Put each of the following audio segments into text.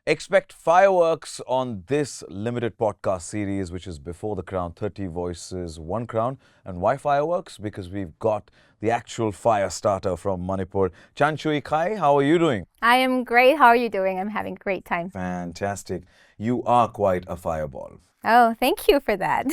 Expect fireworks on this limited podcast series, which is Before the Crown 30 Voices, One Crown. And why fireworks? Because we've got the actual fire starter from Manipur. Chanchui Khayi, how are you doing? I am great. How are you doing? I'm having a great time. Fantastic. You are quite a fireball. Oh, thank you for that.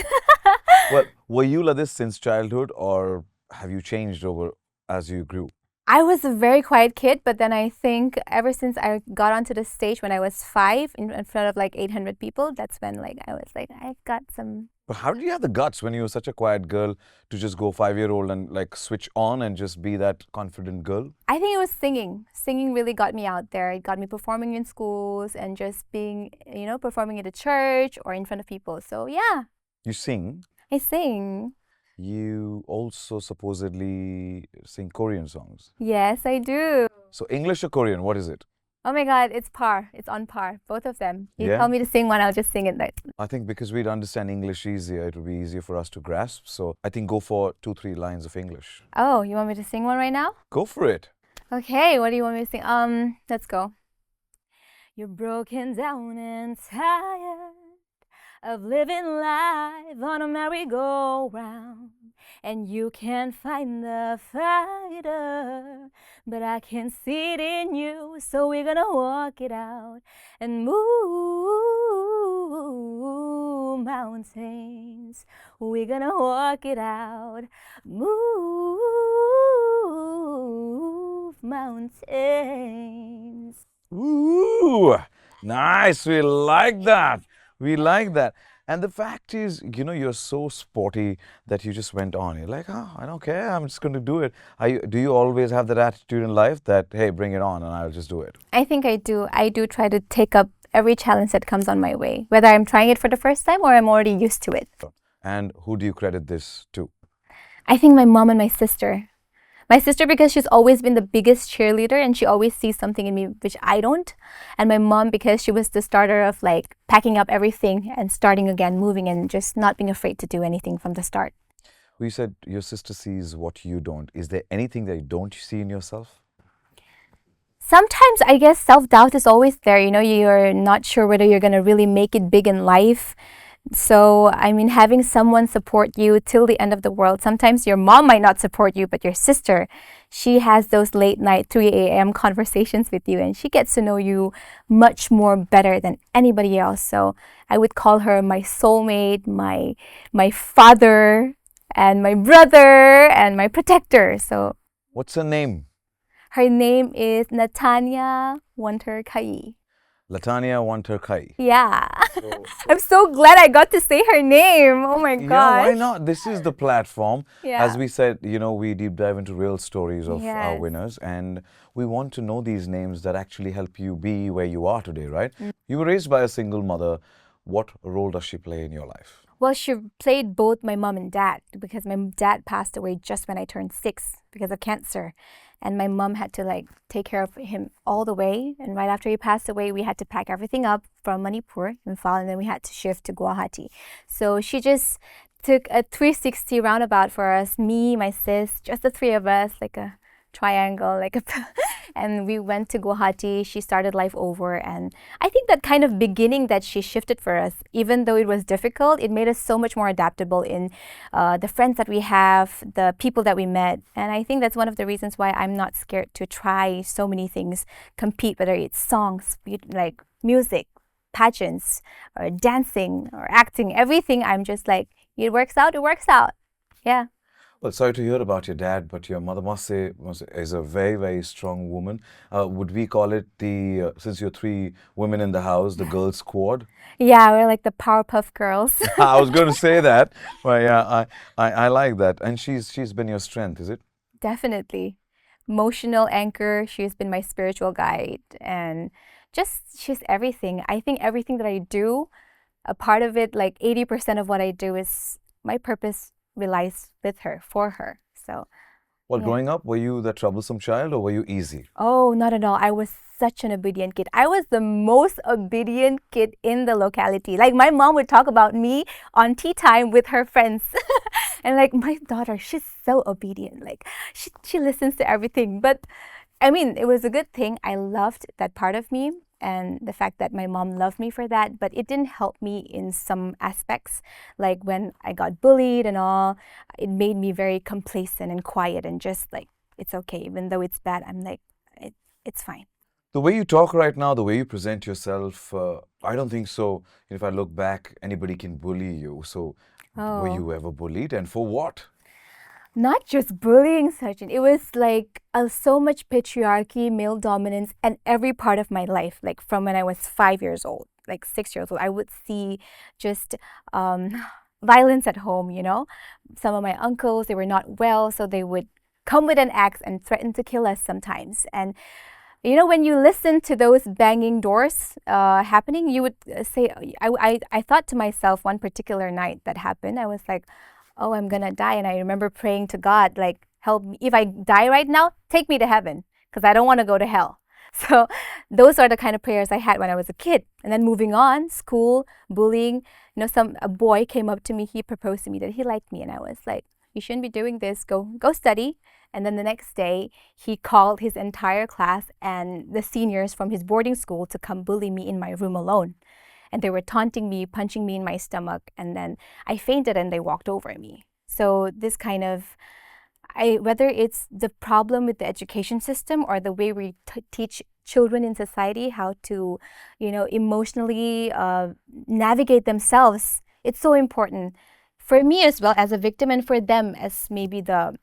Well, were you like this since childhood, or have you changed over as you grew? I was a very quiet kid, but then I think ever since I got onto the stage when I was 5 in front of like 800 people, that's when I was like, I've got some. But how did you have the guts when you were such a quiet girl to just go 5-year-old and like switch on and just be that confident girl? I think it was singing. Singing really got me out there. It got me performing in schools and just being, performing at a church or in front of people. So yeah, You sing. I sing. You also supposedly sing Korean songs. Yes, I do. So English or Korean, what is it? Oh my God, it's par. It's on par. Both of them. You Yeah? tell me to sing one, I'll just sing it. I think because we'd understand English easier, it would be easier for us to grasp. So I think go for 2-3 lines of English. Oh, you want me to sing one right now? Go for it. Okay, what do you want me to sing? Let's go. You're broken down and tired of living life on a merry-go-round, and you can't find the fighter, but I can see it in you, so we're gonna walk it out and move mountains. We're gonna walk it out, move mountains. Ooh, nice. We like that. We like that. And the fact is, you're so sporty that you just went on. You're like, oh, I don't care. I'm just going to do it. Do you always have that attitude in life that, hey, bring it on and I'll just do it? I think I do. I do try to take up every challenge that comes on my way, whether I'm trying it for the first time or I'm already used to it. And who do you credit this to? I think my mom and my sister. My sister, because she's always been the biggest cheerleader and she always sees something in me which I don't. And my mom, because she was the starter of like packing up everything and starting again, moving and just not being afraid to do anything from the start. You said your sister sees what you don't. Is there anything that you don't see in yourself? Sometimes I guess self-doubt is always there. You're not sure whether you're going to really make it big in life. So, having someone support you till the end of the world. Sometimes your mom might not support you, but your sister, she has those late night 3 a.m. conversations with you and she gets to know you much more better than anybody else. So I would call her my soulmate, my father, and my brother, and my protector. So, what's her name? Her name is Chanchui Khayi. Latanya Khayi. Yeah. I'm so glad I got to say her name. Oh my gosh. Yeah, why not? This is the platform. Yeah. As we said, we deep dive into real stories of our winners, and we want to know these names that actually help you be where you are today, right? You were raised by a single mother. What role does she play in your life? Well, she played both my mom and dad because my dad passed away just when I turned 6 because of cancer. And my mom had to take care of him all the way. And right after he passed away, we had to pack everything up from Manipur, and then we had to shift to Guwahati. So she just took a 360 roundabout for us, me, my sis, just the three of us, like a triangle, and we went to Guwahati. She started life over, and I think that kind of beginning that she shifted for us, even though it was difficult, it made us so much more adaptable in the friends that we have, the people that we met, and I think that's one of the reasons why I'm not scared to try so many things, compete, whether it's songs, like music, pageants, or dancing, or acting, everything. I'm just like, it works out, it works out. Yeah. Well, sorry to hear about your dad, but your mother is a very, very strong woman. Would we call it since you're 3 women in the house, the girl squad? Yeah, we're like the Powerpuff Girls. I was going to say that, but yeah, I like that. And she's been your strength, is it? Definitely. Emotional anchor. She's been my spiritual guide, and she's everything. I think everything that I do, a part of it, like 80% of what I do is my purpose relies with her, for her. So, Well, yeah. growing up, were you the troublesome child or were you easy? Oh, not at all. I was such an obedient kid. I was the most obedient kid in the locality. Like my mom would talk about me on tea time with her friends. And like my daughter, she's so obedient. Like she listens to everything. But I mean, it was a good thing. I loved that part of me and the fact that my mom loved me for that, but it didn't help me in some aspects. Like when I got bullied and all, it made me very complacent and quiet and just like, it's okay. Even though it's bad, I'm like, it's fine. The way you talk right now, the way you present yourself, I don't think so. If I look back, anybody can bully you. So, were Oh, you ever bullied and for what? not just bullying, Sachin. It was like so much patriarchy, male dominance, and every part of my life. Like from when I was 5 years old, like 6 years old, I would see just violence at home. Some of my uncles, they were not well, so they would come with an axe and threaten to kill us sometimes. And when you listen to those banging doors happening, you would say, I thought to myself one particular night that happened, I was like, oh, I'm gonna die. And I remember praying to God, like, help me. If I die right now, take me to heaven because I don't want to go to hell. So those are the kind of prayers I had when I was a kid. And then moving on, school, bullying, a boy came up to me, he proposed to me that he liked me. And I was like, you shouldn't be doing this. Go study. And then the next day, he called his entire class and the seniors from his boarding school to come bully me in my room alone. And they were taunting me, punching me in my stomach, and then I fainted and they walked over me. So this kind of, whether it's the problem with the education system or the way we teach children in society how to, emotionally navigate themselves, it's so important for me as well as a victim and for them as maybe the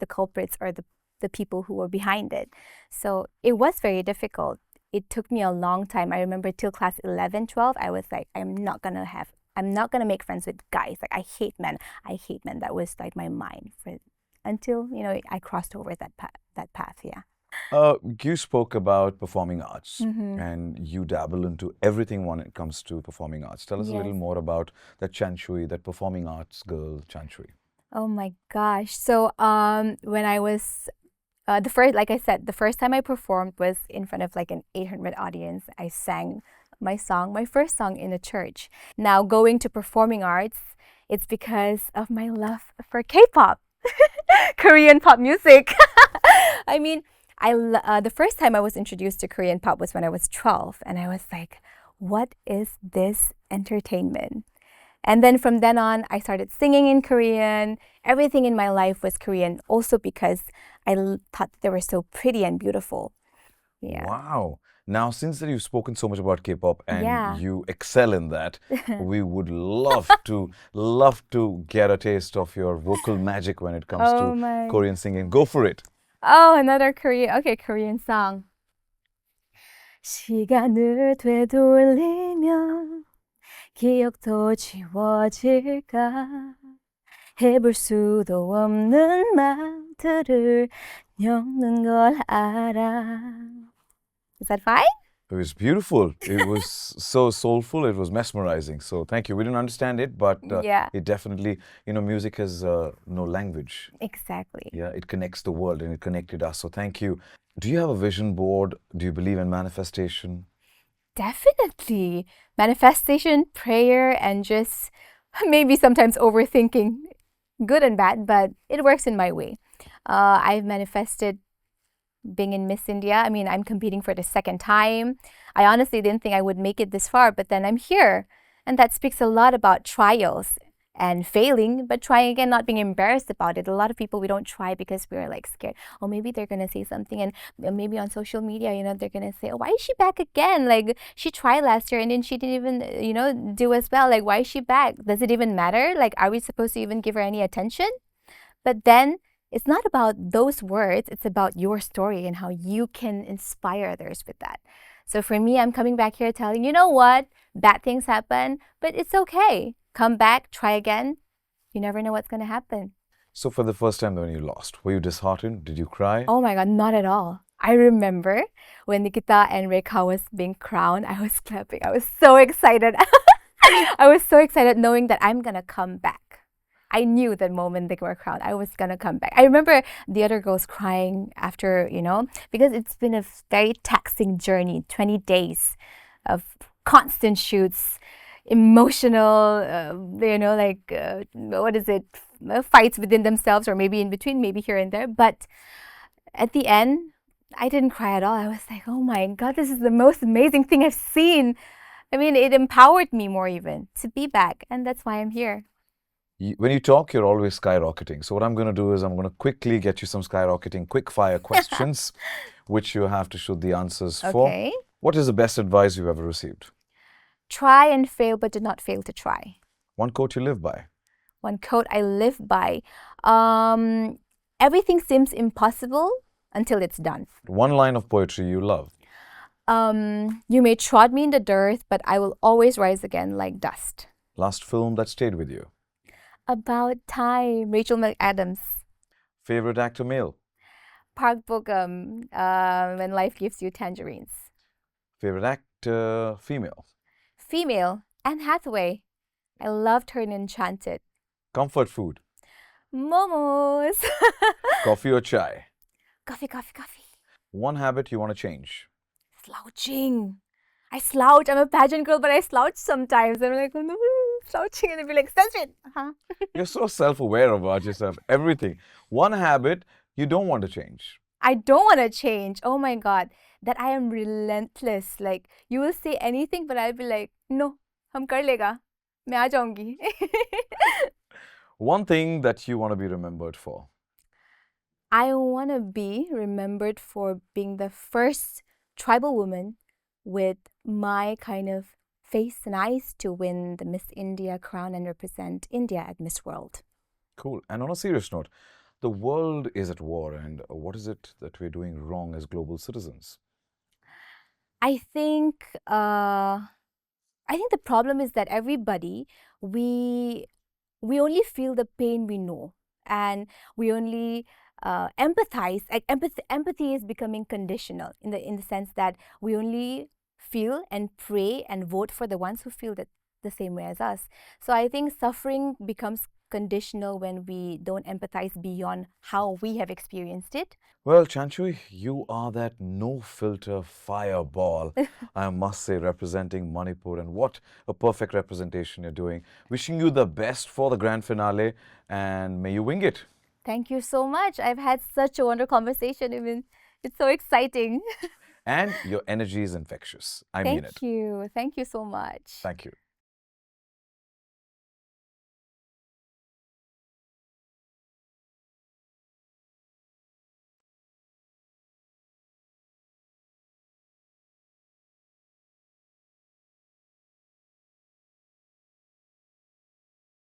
culprits or the people who were behind it. So it was very difficult. It took me a long time. I remember till class 11, 12, I was like, I'm not going to make friends with guys. Like, I hate men. I hate men. That was like my mind until, I crossed over that path. Yeah. You spoke about performing arts Mm-hmm. and you dabble into everything when it comes to performing arts. Tell us a little Yes. more about that Chanchui, that performing arts girl, Chanchui. Oh my gosh. So, when I was like I said, the first time I performed was in front of like an 800 audience. I sang my first song in a church. Now going to performing arts, it's because of my love for K-pop, Korean pop music. I mean, the first time I was introduced to Korean pop was when I was 12, and I was like, what is this entertainment? And then from then on, I started singing in Korean. Everything in my life was Korean, also because I thought they were so pretty and beautiful. Yeah. Wow. Now, since that you've spoken so much about K-pop and Yeah. you excel in that, we would love to get a taste of your vocal magic when it comes Oh to my. Korean singing. Go for it. Oh, another Korean. Okay, Korean song. 시간을 되돌리면 기억도 지워질까? 해볼 수도 없는 말들을 엮는 걸 알아. Is that fine? It was beautiful. It was so soulful. It was mesmerizing. So thank you. We didn't understand it, but Yeah. it definitely, music has no language. Exactly. Yeah, it connects the world and it connected us. So thank you. Do you have a vision board? Do you believe in manifestation? Definitely. Manifestation, prayer, and just maybe sometimes overthinking. Good and bad, but it works in my way. I've manifested being in Miss India. I mean, I'm competing for the second time. I honestly didn't think I would make it this far, but then I'm here. And that speaks a lot about trials and failing, but trying again, not being embarrassed about it. A lot of people, we don't try because we're like scared. Oh, maybe they're going to say something. And maybe on social media, they're going to say, oh, why is she back again? Like, she tried last year and then she didn't even, do as well. Like, why is she back? Does it even matter? Like, are we supposed to even give her any attention? But then it's not about those words. It's about your story and how you can inspire others with that. So for me, I'm coming back here telling, you know what? Bad things happen, but it's okay. Come back, try again. You never know what's going to happen. So for the first time when you lost, were you disheartened? Did you cry? Oh my God, not at all. I remember when Nikita and Rekha was being crowned, I was clapping. I was so excited. I was so excited knowing that I'm gonna come back. I knew the moment they were crowned, I was gonna come back. I remember the other girls crying after, because it's been a very taxing journey, 20 days of constant shoots, emotional, what is it, fights within themselves or maybe in between, maybe here and there. But at the end, I didn't cry at all. I was like, oh my God, this is the most amazing thing I've seen. I mean, it empowered me more even to be back. And that's why I'm here. When you talk, you're always skyrocketing. So what I'm going to do is I'm going to quickly get you some skyrocketing quick fire questions, which you have to shoot the answers for. Okay. What is the best advice you've ever received? Try and fail, but do not fail to try. One quote you live by? One quote I live by. Everything seems impossible until it's done. One line of poetry you love? You may trod me in the dirt, but I will always rise again like dust. Last film that stayed with you? About Time, Rachel McAdams. Favorite actor male? Park Bo-gum, When Life Gives You Tangerines. Favorite actor female? Female, Anne Hathaway. I loved her in Enchanted. Comfort food? Momos. Coffee or chai? Coffee, coffee, coffee. One habit you want to change? Slouching. I slouch. I'm a pageant girl, but I slouch sometimes. I'm like, oh, no, slouching, and I'd be like, Session. You're so self-aware about yourself, everything. One habit you don't want to change? I don't want to change. Oh my God. That I am relentless. Like, you will say anything, but I'll be like, no, hum kar lega. मैं आ जाऊंगी. One thing that you want to be remembered for? I want to be remembered for being the first tribal woman with my kind of face and eyes to win the Miss India crown and represent India at Miss World. Cool. And on a serious note, the world is at war, and what is it that we're doing wrong as global citizens? I think the problem is that everybody, we only feel the pain we know, and we only empathize. Like empathy is becoming conditional in the sense that we only feel and pray and vote for the ones who feel that the same way as us. So I think suffering becomes conditional when we don't empathize beyond how we have experienced it. Well, Chanchui, you are that no-filter fireball, I must say, representing Manipur. And what a perfect representation you're doing. Wishing you the best for the grand finale, and may you wing it. Thank you so much. I've had such a wonderful conversation. Even it's so exciting. And your energy is infectious. I mean it. Thank you. Thank you so much. Thank you.